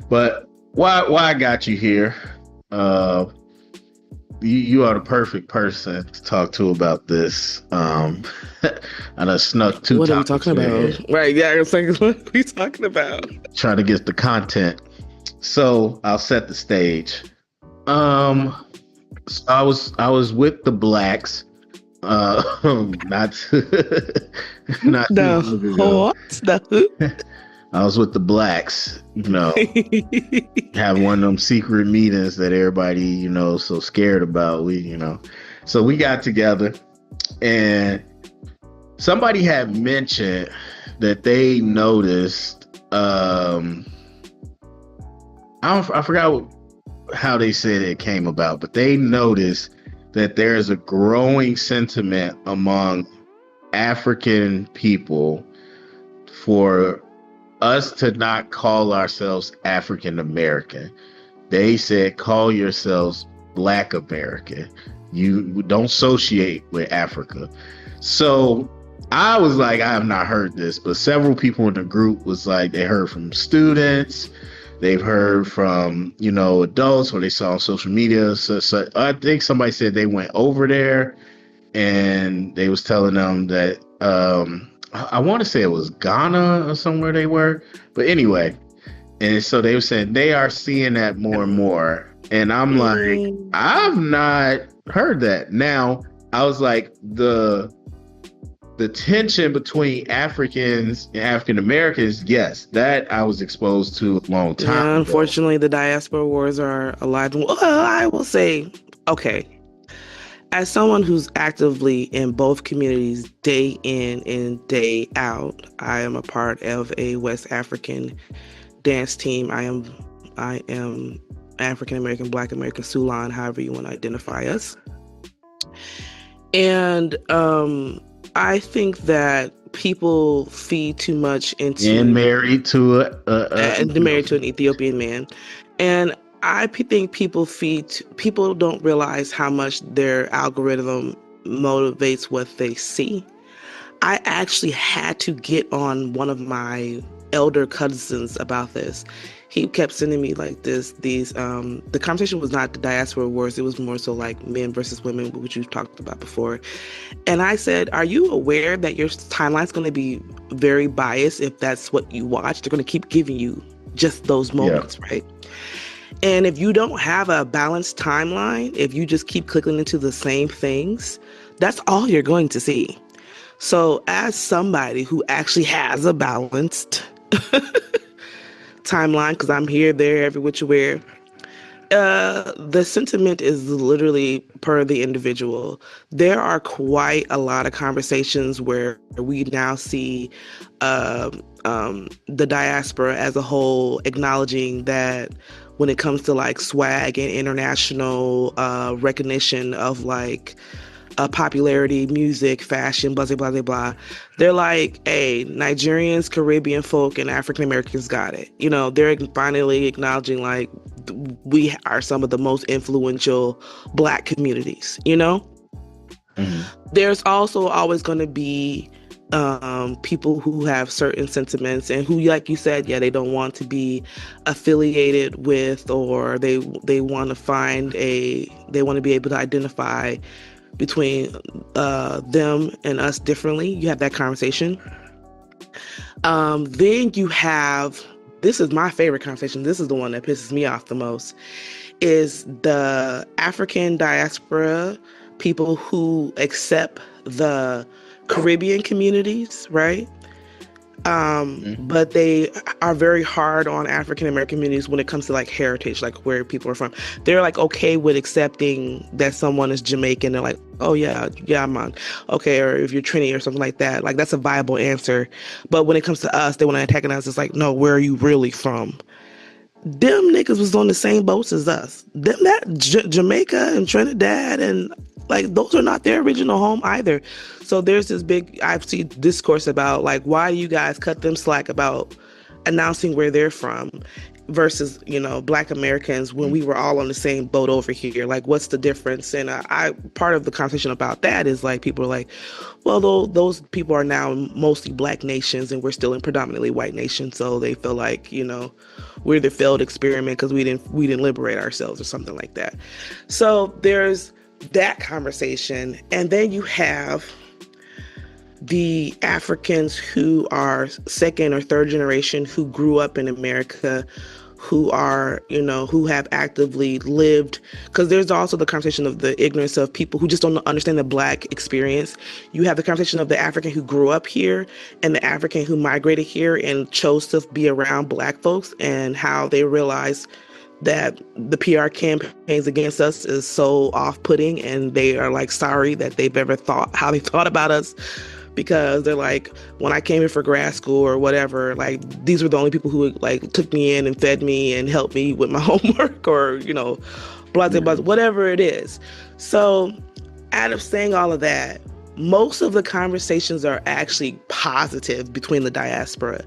But why I got you here? Uh, you are the perfect person to talk to about this. I done snuck two What are we topics talking in here, about? Right, yeah, I was like, what are we talking about? trying to get the content. So I'll set the stage. Um, so I was with the blacks, not not too The long ago. what? The who? I was with the blacks, have one of them secret meetings that everybody, so scared about. So we got together and somebody had mentioned that they noticed, I forgot how they said it came about, but they noticed that there's a growing sentiment among African people for us to not call ourselves African American. They said, call yourselves Black American. You don't associate with Africa. So I was like, I have not heard this, but several people in the group was like, they heard from students, they've heard from, adults, or they saw on social media. So I think somebody said they went over there and they was telling them that, I want to say it was Ghana or somewhere they were, but anyway, and so they were saying they are seeing that more and more. And I'm like, Mm, I've not heard that. Now, I was like, the tension between Africans and African Americans, yes, that I was exposed to a long time yeah, ago. unfortunately, the diaspora wars are alive. Well, I will say, okay, as someone who's actively in both communities day in and day out, I am a part of a West African dance team. I am African American, Black American, Sulan, however you want to identify us. And I think that people feed too much And into married to a married to an Ethiopian. Ethiopian man, and think people don't realize how much their algorithm motivates what they see. I actually had to get on one of my elder cousins about this. He kept sending me like the conversation was not the diaspora wars, it was more so like men versus women, which you've talked about before. And I said, are you aware that your timeline's going to be very biased if that's what you watch? They're going to keep giving you just those Yeah. moments, right? And if you don't have a balanced timeline, if you just keep clicking into the same things, that's all you're going to see. So, as somebody who actually has a balanced timeline, because I'm here, there, every which where, the sentiment is literally per the individual. There are quite a lot of conversations where we now see the diaspora as a whole acknowledging that when it comes to like swag and international recognition of like popularity, music, fashion, blah, blah, blah, blah, blah. They're like, hey, Nigerians, Caribbean folk, and African Americans got it. They're finally acknowledging like we are some of the most influential Black communities. Mhm. There's also always going to be people who have certain sentiments and who, like you said, yeah, they don't want to be affiliated with, or they want to they want to be able to identify between them and us differently. You have that conversation. Then you have, this is my favorite conversation. This is the one that pisses me off the most, is the African diaspora people who accept the Caribbean communities, right? Mhm. But they are very hard on African American communities when it comes to like heritage, like where people are from. They're like okay with accepting that someone is Jamaican. They're like, oh yeah, yeah, I'm on. Okay, or if you're Trini or something like that, like that's a viable answer. But when it comes to us, they want to antagonize us. Like, no, where are you really from? Them niggas was on the same boats as us. Them that Jamaica and Trinidad and like those are not their original home either. So there's this big I've seen discourse about like why do you guys cut them slack about announcing where they're from. versus, Black Americans when we were all on the same boat over here. Like, what's the difference? And I part of the conversation about that is like people are like, well, those people are now mostly Black nations, and we're still in predominantly white nations, so they feel like we're the failed experiment because we didn't liberate ourselves or something like that. So there's that conversation, and then you have the Africans who are second or third generation who grew up in America, who are, who have actively lived, because there's also the conversation of the ignorance of people who just don't understand the Black experience. You have the conversation of the African who grew up here and the African who migrated here and chose to be around Black folks, and how they realize that the PR campaigns against us is so off-putting, and they are like sorry that they've ever thought how they thought about us, because they're like, when I came in for grad school or whatever, like these were the only people who like took me in and fed me and helped me with my homework, or blah blah blah, whatever it is. So out of saying all of that, most of the conversations are actually positive between the diaspora.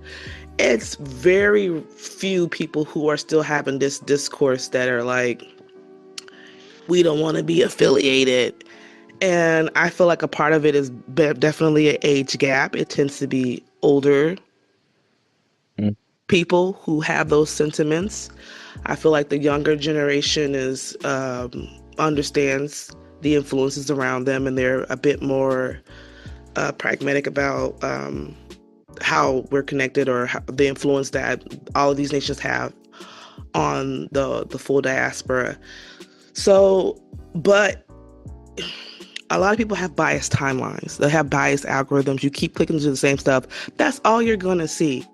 It's very few people who are still having this discourse that are like, we don't want to be affiliated. And I feel like a part of it is definitely an age gap. It tends to be older people who have those sentiments. I feel like the younger generation understands the influences around them, and they're a bit more pragmatic about how we're connected, or the influence that all of these nations have on the full diaspora. So, but a lot of people have biased timelines. They have biased algorithms. You keep clicking to the same stuff. That's all you're going to see.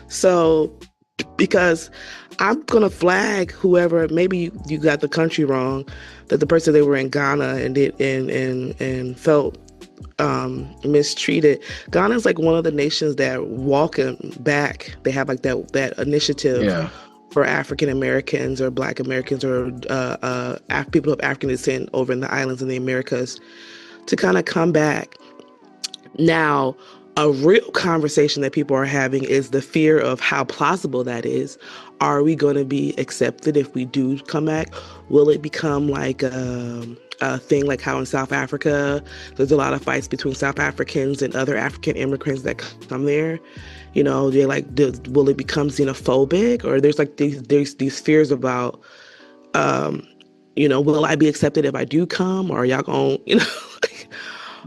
So, because I'm going to flag whoever, maybe you got the country wrong, that the person they were in Ghana and felt mistreated. Ghana is like one of the nations that welcome back. They have like that initiative for African Americans or Black Americans or people of African descent over in the islands in the Americas to kind of come back. Now, a real conversation that people are having is the fear of how plausible that is. Are we going to be accepted if we do come back? Will it become like a thing like how in South Africa, there's a lot of fights between South Africans and other African immigrants that come there? They're like, will it become xenophobic? Or there's like these fears about, will I be accepted if I do come? Or are y'all going,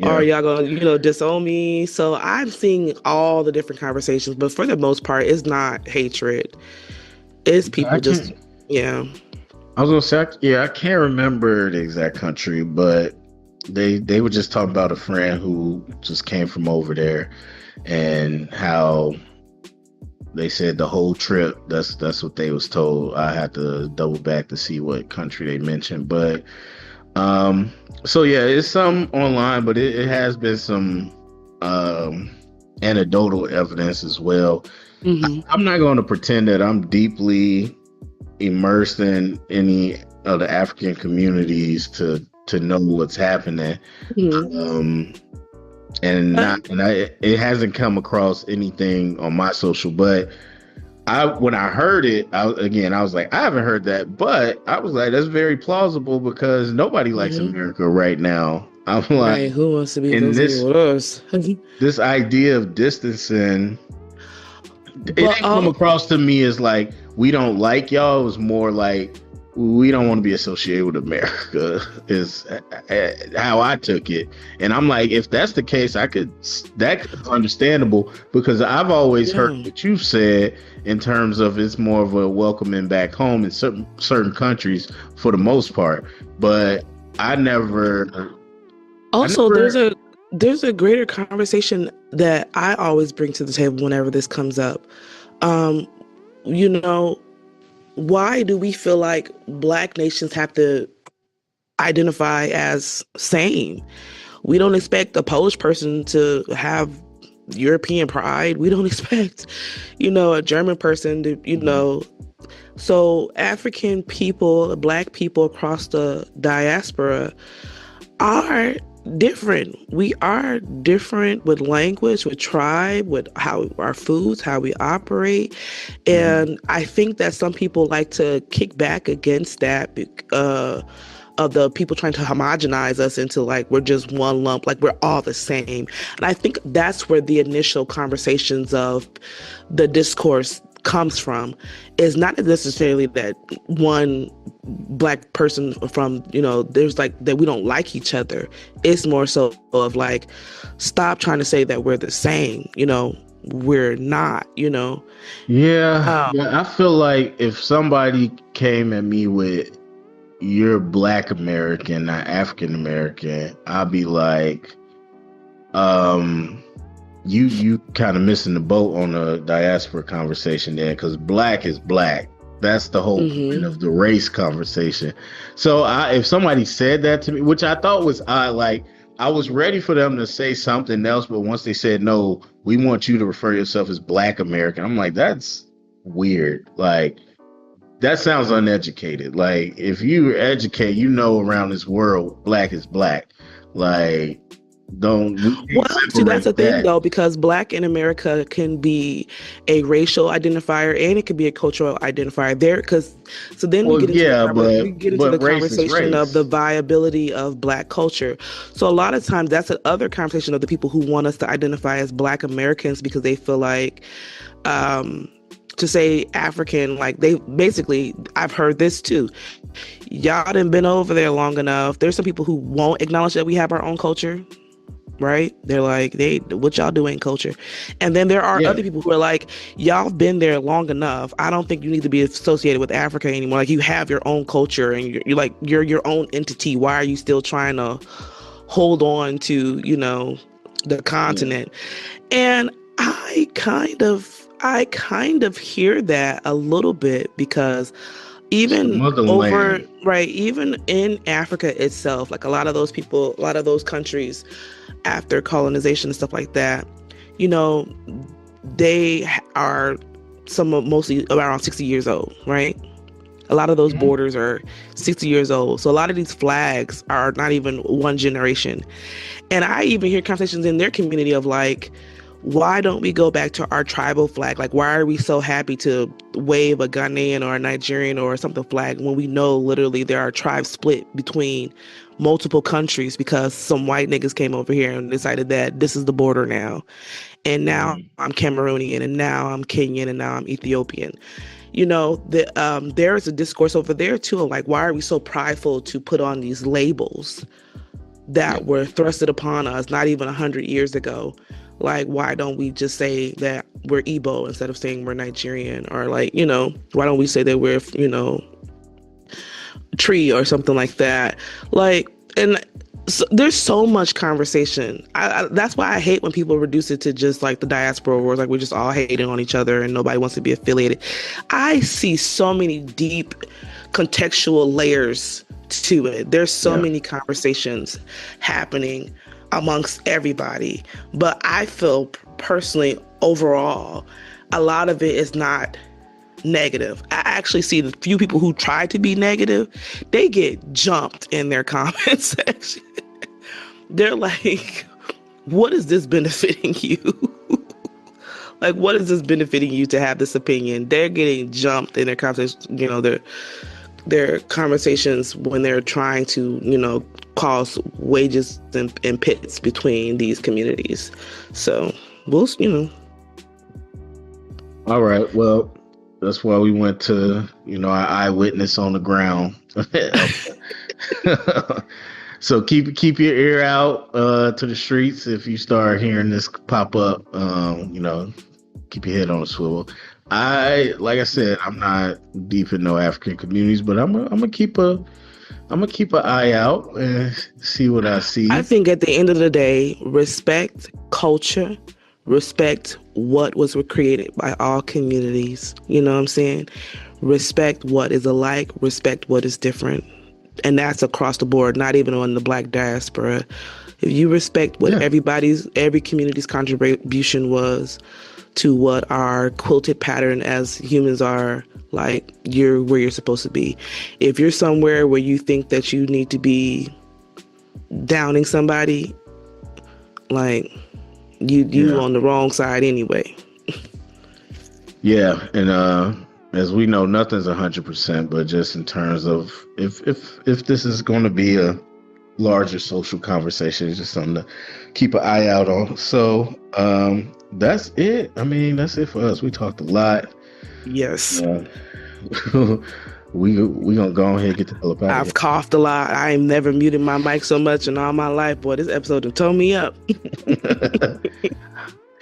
or are y'all going to, disown me? So I'm seeing all the different conversations, but for the most part, it's not hatred. It's people just, I was gonna say, I can't remember the exact country, but they were just talking about a friend who just came from over there, and how they said the whole trip, that's what they was told. I had to double back to see what country they mentioned, but so it's some online, but it has been some anecdotal evidence as well. I'm not going to pretend that I'm deeply immersed in any of the African communities to know what's happening. It hasn't come across anything on my social, but when I heard it, I was like, I haven't heard that, but I was like, that's very plausible because nobody likes America right now. I'm like, right, who wants to be associated with us? This idea of distancing, it didn't come across to me as like, we don't like y'all. It was more like, we don't want to be associated with America, is how I took it. And I'm like, if that's the case, that's understandable, because I've always heard what you've said in terms of it's more of a welcoming back home in certain countries for the most part. But I never. Also, there's a greater conversation that I always bring to the table whenever this comes up. Why do we feel like Black nations have to identify as same? We don't expect a Polish person to have European pride. We don't expect, a German person to, So African people, Black people across the diaspora are different. We are different with language, with tribe, with how our foods, how we operate. Mhm. And I think that some people like to kick back against that, of the people trying to homogenize us into like we're just one lump, like we're all the same. And I think that's where the initial conversations of the discourse comes from, is not necessarily that one black person from, there's like that we don't like each other. It's more so of like, stop trying to say that we're the same. We're not. Yeah, um, yeah. I feel like if somebody came at me with "you're Black American, not African American," I'd be like, um, you kind of missing the boat on the diaspora conversation there, because black is black. That's the whole point mhm. of the race conversation. So if somebody said that to me, which I thought was odd, like I was ready for them to say something else, but once they said no, we want you to refer yourself as Black American, I'm like, that's weird. Like that sounds uneducated. Like if you educate, around this world, black is black. Like we Well, can't see, that's the separate thing that. though, because black in America can be a racial identifier and it can be a cultural identifier. So then we Well, get into yeah, we get into but the race is conversation of the race. viability of black culture. So a lot of times that's the other conversation of the people who want us to identify as black Americans, because they feel like, um, to say African, like they basically, I've heard this too. Y'all done been over there long enough. There's some people who won't acknowledge that we have our own culture, right? They're like, what y'all do ain't culture. And then there are Yeah, other people who are like, y'all been there long enough. I don't think you need to be associated with Africa anymore. Like, you have your own culture and you're like, you're your own entity. Why are you still trying to hold on to, the yeah. continent? And I kind of hear that a little bit, because It's the even over, motherland. right, even in Africa itself, like a lot of those countries after colonization and stuff like that, you know, they are mostly around 60 years old, right? A lot of those Mhm. borders are 60 years old. So a lot of these flags are not even one generation. And I even hear conversations in their community of like, why don't we go back to our tribal flag? Like, why are we so happy to wave a Ghanaian or a Nigerian or something flag when we know literally there are tribes split between multiple countries because some white niggas came over here and decided that this is the border now. And now Mhm. I'm Cameroonian, and now I'm Kenyan, and now I'm Ethiopian. There is a discourse over there too of like, why are we so prideful to put on these labels Yeah. that were thrusted upon us not even 100 years ago? Like, why don't we just say that we're Igbo instead of saying we're Nigerian? Or like, why don't we say that we're, Tree or something like that? Like, and so, there's so much conversation. That's why I hate when people reduce it to just like the diaspora wars, like we're just all hating on each other and nobody wants to be affiliated. I see so many deep contextual layers to it. There's so Yeah. many conversations happening amongst everybody. But I feel personally, overall, a lot of it is not negative. I actually see the few people who try to be negative, they get jumped in their comment section. They're like, what is this benefiting you? Like, what is this benefiting you to have this opinion? They're getting jumped in their conversations, their conversations when they're trying to, cause wages and pits between these communities. So we'll. All right. Well, that's why we went to, our eyewitness on the ground. So keep your ear out to the streets if you start hearing this pop up. Keep your head on a swivel. Like I said, I'm not deep in no African communities, but I'm gonna keep an eye out and see what I I see. think at the end of the day, respect culture, respect what was created by all communities. You know what I'm saying? Respect what is alike, respect what is different. And that's across the board, not even on the black diaspora. If you respect what Yeah. every community's contribution was to what our quilted pattern as humans are, like, you're where you're supposed to be. If you're somewhere where you think that you need to be downing somebody, like you on the wrong side anyway. Yeah, and as we know, nothing's 100%, but just in terms of if this is going to be a larger social conversation, it's just something to keep an eye out on. So that's it. I mean, that's it for us. We talked a lot. Yes. we gonna go ahead and get the hell up out of here. I've coughed a lot. I ain't never muted my mic so much in all my life. Boy, this episode done tore me up.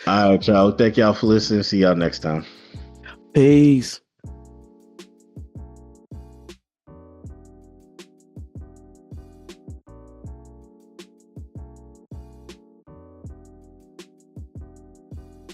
All right, y'all. Thank y'all for listening. See y'all next time. Peace.